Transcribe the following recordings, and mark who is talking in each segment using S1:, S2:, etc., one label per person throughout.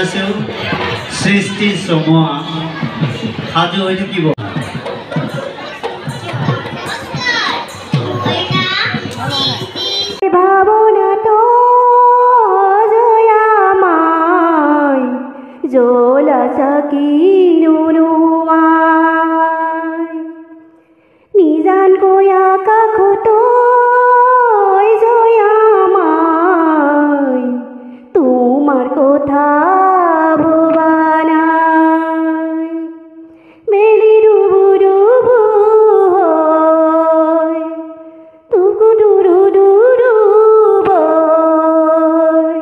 S1: আছো সৃষ্টি সমোৱা সাজু হৈ থাকিব
S2: ভাবনাটো জয়ামাই জলা চাকি নুনুমাই নিজানকৈ আকাশতো জয়ামাই তোমাৰ কথা ভবা নাই বেলি ডুবু ডুবু হয় টুকু ডুৰু ডুৰু বয়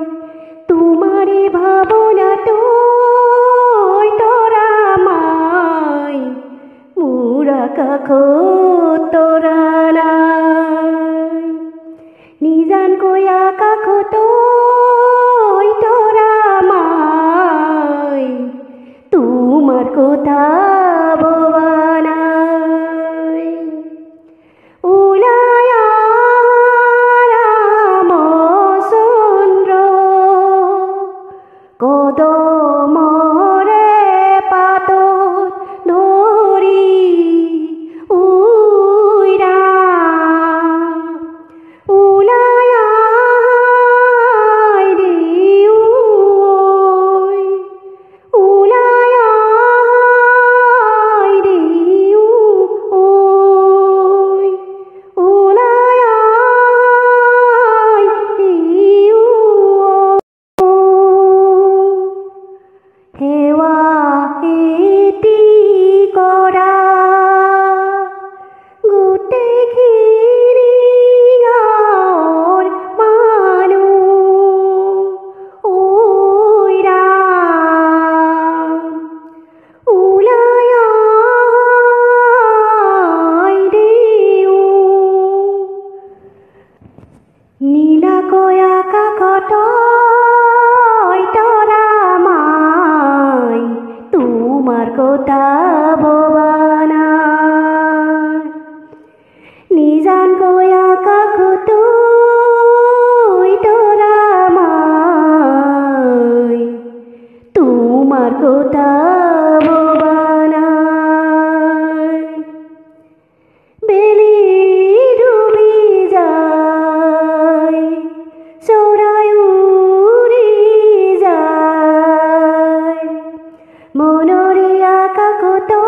S2: তোমাৰে ভাৱনাটো তৰা মাই মোৰ আকাশত তৰা নাই নিজানকৈ আকাশতো তৰা মাই তোমাৰ কথা ভবা নাই ওলাই ৰামচন্দ্ৰ কদমৰে পাতত ধৰি ওলাই দিওঁ ওলাই দিওঁ ওলাই দিওঁ সেৱা এটি কৰা গোটেইখিনি গাঁৱৰ মানুহ ঐ ৰাম ওলাই দিওঁ নীলাকৈ আকাশত তৰা মাই তোমাৰ কথা ভবা নাই নিজানকৈ আকাশতো তৰা মাই তোমাৰ কথা ভবা নাই বেলি ডুবি যায় চৰাই উৰি যায় মনৰে আকাশতো